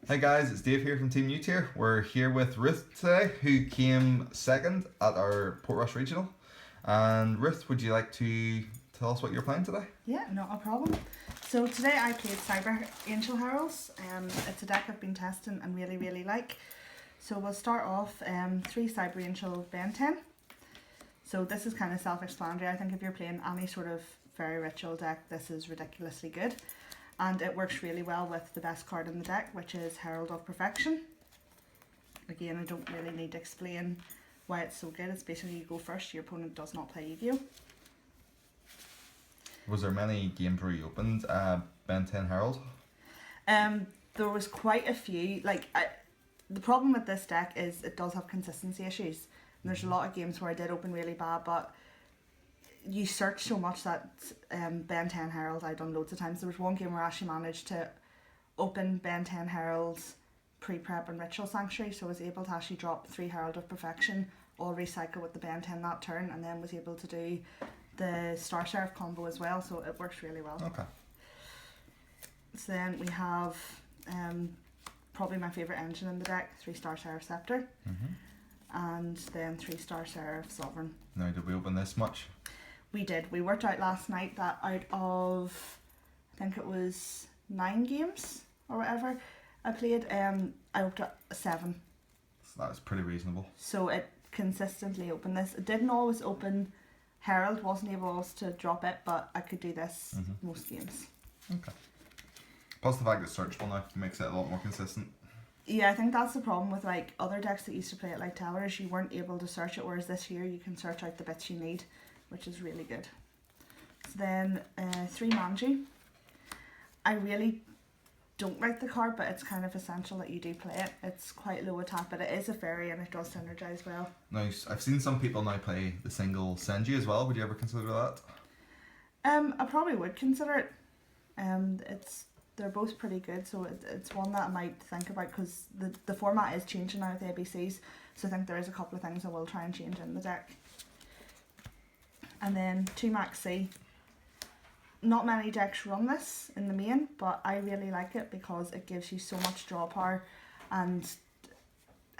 Hi guys, it's Dave here from Team Youth here. We're here with Ruth today, who came second at our Portrush regional. And Ruth, would you like to tell us what you're playing today? Yeah, not a problem. So today I played Cyber Angel Heralds. It's a deck I've been testing and really like. So we'll start off 3 Cyber Angel Ben 10. So this is kind of self-explanatory. I think if you're playing any sort of fairy ritual deck, this is ridiculously good. And it works really well with the best card in the deck, which is Herald of Perfection. Again, I don't really need to explain why it's so good. It's basically you go first, your opponent does not play, you go. Was there many games where you opened Ben 10 Herald? There was quite a few. The problem with this deck is it does have consistency issues. And there's a lot of games where I did open really bad, but you search so much that Ben 10 Herald I done loads of times. There was one game where I actually managed to open Ben 10 Herald's pre-prep and Ritual Sanctuary, so I was able to actually drop 3 Herald of Perfection, all recycle with the Ben 10 that turn, and then was able to do the Star Seraph combo as well, so it works really well. Okay. So then we have probably my favourite engine in the deck, 3 Star Seraph Scepter, and then 3 Star Seraph Sovereign. Now, did we open this much? We did. We worked out last night that out of, I think it was 9 games or whatever I played, I opened 7. So that was pretty reasonable. So it consistently opened this. It didn't always open Herald, wasn't able always to drop it, but I could do this most games. Okay. Plus the fact it's searchable now makes it a lot more consistent. Yeah, I think that's the problem with like other decks that used to play it like Tellers. You weren't able to search it, whereas this here you can search out the bits you need, which is really good. So then 3 Manji. I really don't like the card, but it's kind of essential that you do play it. It's quite low attack, but it is a fairy and it does synergize well. Nice. I've seen some people now play the single Senji as well. Would you ever consider that? I probably would consider it. They're both pretty good, so it's one that I might think about, because the format is changing now with the ABCs, so I think there is a couple of things I will try and change in the deck. And then 2 Max C. Not many decks run this in the main, but I really like it because it gives you so much draw power, and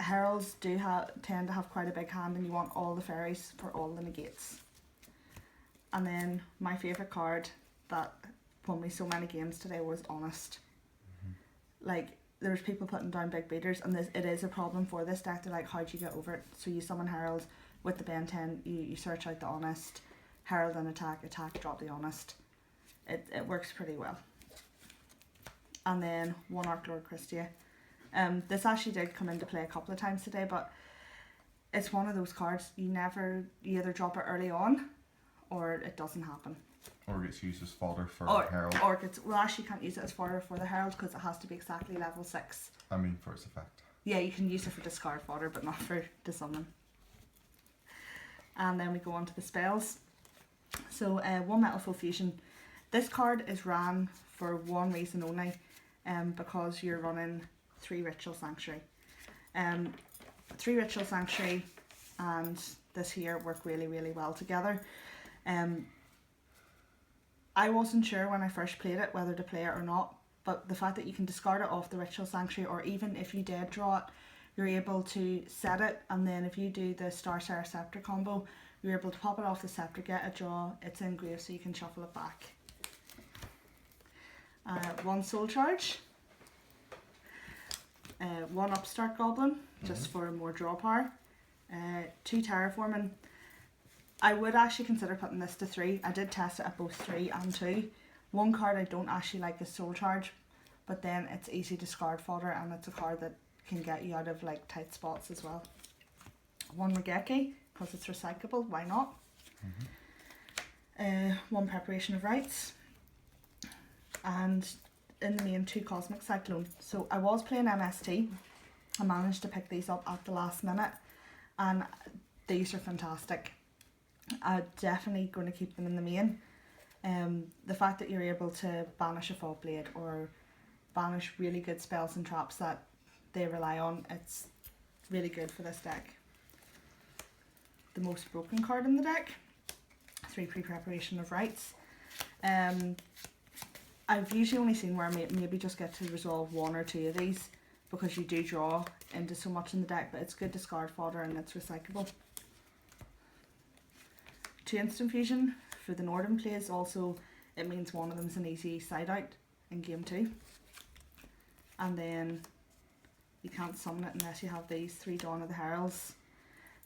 Heralds do tend to have quite a big hand, and you want all the fairies for all the negates. And then my favourite card that won me so many games today was Honest. Like, there's people putting down big beaters, and it is a problem for this deck. They're like, how do you get over it? So you summon Herald with the Ben 10, you search out the Honest, Herald and attack, drop the Honest. It works pretty well. And then 1 Arc Lord Christia. This actually did come into play a couple of times today, but it's one of those cards you either drop it early on or it doesn't happen. Or gets used as fodder for Herald. Actually you can't use it as fodder for the Herald because it has to be exactly level 6. I mean, for its effect. Yeah, you can use it for discard fodder, but not for to summon. And then we go on to the spells. So 1 Metalful Fusion. This card is ran for one reason only, because you're running 3 Ritual Sanctuary. 3 Ritual Sanctuary and this here work really well together. I wasn't sure when I first played it whether to play it or not, but the fact that you can discard it off the Ritual Sanctuary, or even if you did draw it, you're able to set it, and then if you do the Star Seraph Scepter combo, you're able to pop it off the scepter, get a draw, it's in grave, so you can shuffle it back. 1 Soul Charge, 1 Upstart Goblin, just for more draw power, 2 Terraforming. I would actually consider putting this to 3. I did test it at both 3 and 2. One card I don't actually like is Soul Charge, but then it's easy discard fodder, and it's a card that can get you out of like tight spots as well. 1 Regeki, because it's recyclable, why not? 1 Preparation of Rites, and in the main 2 Cosmic Cyclone. So I was playing MST. I managed to pick these up at the last minute, and these are fantastic. I'm definitely going to keep them in the main. The fact that you're able to banish a Fog Blade or banish really good spells and traps that they rely on, it's really good for this deck. The most broken card in the deck, 3 Pre-Preparation of Rites. I've usually only seen where I maybe just get to resolve 1 or 2 of these, because you do draw into so much in the deck, but it's good discard fodder and it's recyclable. 2 instant fusion for the Northern plays. Also, it means one of them's an easy side out in game 2. And then you can't summon it unless you have these 3 Dawn of the Heralds.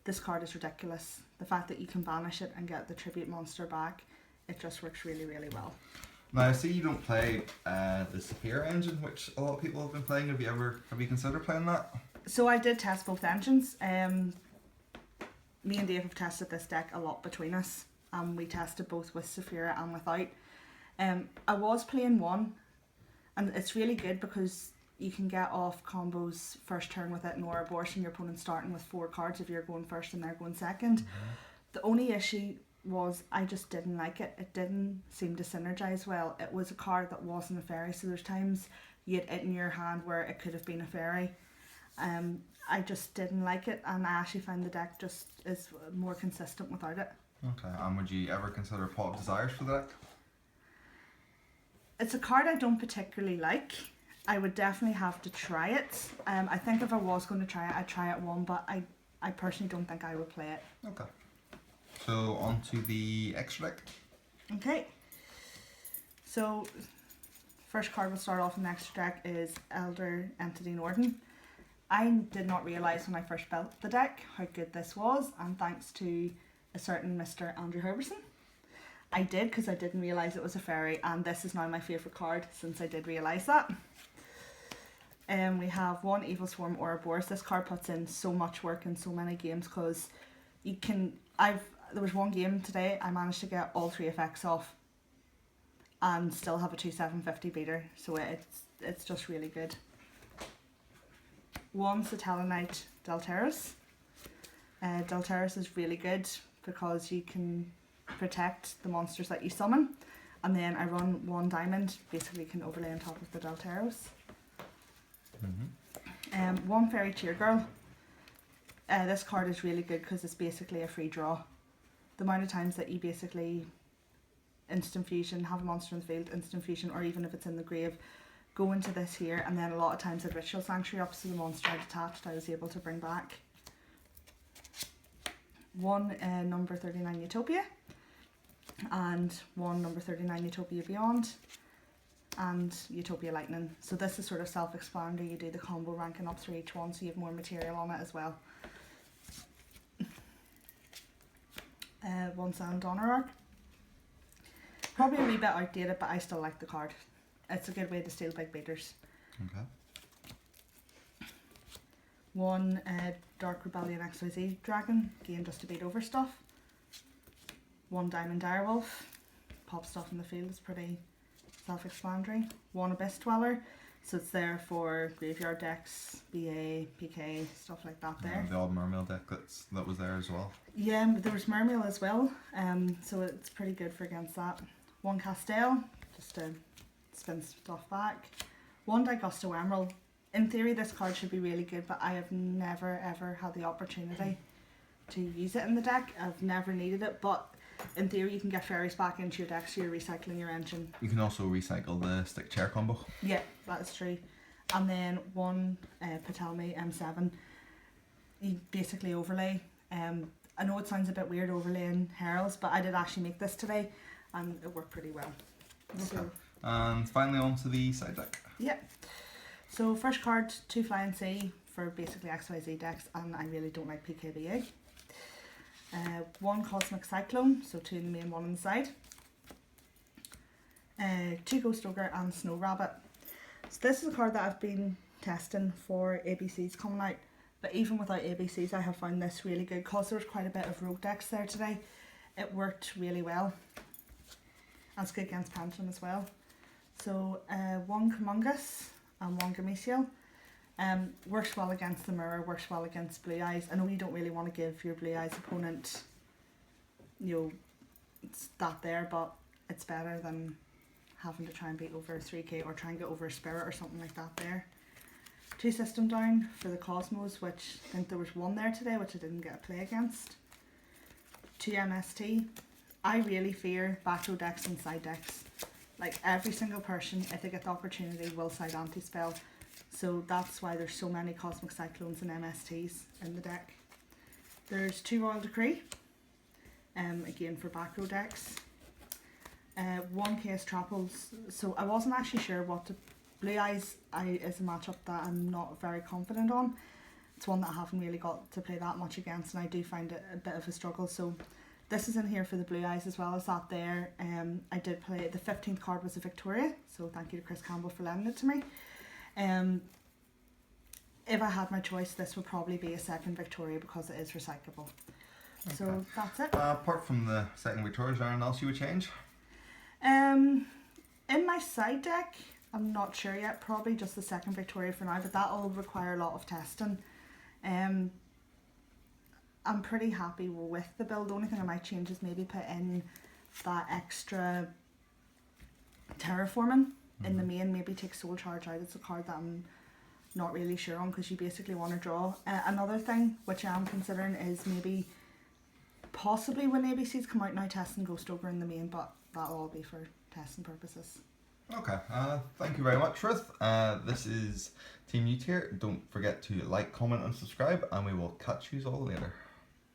This card is ridiculous. The fact that you can banish it and get the tribute monster back, it just works really, really well. Now I see you don't play the Saphir engine, which a lot of people have been playing. Have you considered playing that? So I did test both engines. Me and Dave have tested this deck a lot between us. We tested both with Saphira and without. I was playing one, and it's really good because you can get off combos first turn with it and Ouroboros, and your opponent's starting with 4 cards if you're going first and they're going second. The only issue was I just didn't like it. It didn't seem to synergize well. It was a card that wasn't a fairy, so there's times you had it in your hand where it could have been a fairy. I just didn't like it, and I actually find the deck just is more consistent without it. Okay, and would you ever consider Pot of Desires for the deck? It's a card I don't particularly like. I would definitely have to try it. I think if I was going to try it, I'd try it one, but I personally don't think I would play it. Okay. So on to the extra deck. Okay. So first card we'll start off in the extra deck is Elder Entity Norton. I did not realise when I first built the deck how good this was, and thanks to a certain Mr. Andrew Herberson. I did, because I didn't realise it was a fairy, and this is now my favourite card since I did realise that. We have 1 Evil Swarm Ouroboros. This card puts in so much work in so many games because you can. There was one game today I managed to get all 3 effects off and still have a 2/750 beater, so it's just really good. 1 Satellarknight Delteris. Delteris is really good because you can protect the monsters that you summon, and then I run 1 diamond, basically can overlay on top of the Delteros. 1 Fairy Cheer Girl. This card is really good because it's basically a free draw. The amount of times that you basically instant fusion, have a monster in the field, instant fusion, or even if it's in the grave, go into this here, and then a lot of times at Ritual Sanctuary up to the monster I'd attached I was able to bring back. 1 number 39 Utopia, and 1 number 39 Utopia Beyond, and Utopia Lightning. So this is sort of self-explanatory. You do the combo ranking up through each one, so you have more material on it as well. 1 Silent Honor Arc. Probably a wee bit outdated, but I still like the card. It's a good way to steal big beaters. Okay. 1 Dark Rebellion XYZ Dragon, again just to beat over stuff. 1 Diamond Direwolf, pop stuff in the field is pretty self-explanatory. 1 Abyss Dweller, so it's there for graveyard decks, BA, PK, stuff like that there. The odd Mermail deck that was there as well. Yeah, but there was Mermail as well, so it's pretty good for against that. 1 Castell, just to spin stuff back. 1 Digusto Emerald. In theory this card should be really good, but I have never ever had the opportunity to use it in the deck. I've never needed it, but in theory you can get fairies back into your deck, so you're recycling your engine. You can also recycle the stick chair combo. Yeah, that's true. And then 1 Ptolemy M7. You basically overlay. I know it sounds a bit weird overlaying Heralds, but I did actually make this today and it worked pretty well. Okay. So, and finally on to the side deck. yeah. So first card, 2 Flying Sea for basically XYZ decks, and I really don't like PKBA. 1 Cosmic Cyclone, so 2 in the main, 1 on the side. 2 Ghost Ogre and Snow Rabbit. So this is a card that I've been testing for ABCs coming out, but even without ABCs I have found this really good because there was quite a bit of rogue decks there today. It worked really well. That's good against Pendulum as well. So 1 Humongous and 1 Gameciel. Works well against the mirror, works well against Blue Eyes. I know you don't really want to give your Blue Eyes opponent, it's that there, but it's better than having to try and beat over 3k or try and get over a Spirit or something like that there. 2 System Down for the Cosmos, which I think there was 1 there today which I didn't get a play against. 2 MST. I really fear back row decks and side decks. Like every single person, if they get the opportunity, will side anti-spell. So that's why there's so many Cosmic Cyclones and MSTs in the deck. There's 2 Royal Decree, again for back row decks. 1 Chaos Trapples. So I wasn't actually sure what to... Blue Eyes is a matchup that I'm not very confident on. It's one that I haven't really got to play that much against, and I do find it a bit of a struggle. So this is in here for the Blue Eyes as well as that there. I did play, the 15th card was a Victoria, so thank you to Chris Campbell for lending it to me. If I had my choice, this would probably be a second Victoria because it is recyclable. Okay. So that's it. Apart from the second Victoria, is there anything else you would change? In my side deck, I'm not sure yet, probably just the second Victoria for now, but that'll require a lot of testing. I'm pretty happy with the build. The only thing I might change is maybe put in that extra terraforming in the main, maybe take Soul Charge out. It's a card that I'm not really sure on because you basically want to draw. Another thing which I am considering is maybe possibly when ABCs come out now testing Ghost Ogre in the main, but that'll all be for testing purposes. Okay, thank you very much, Ruth. This is Team New Tier. Don't forget to like, comment and subscribe, and we will catch you all later.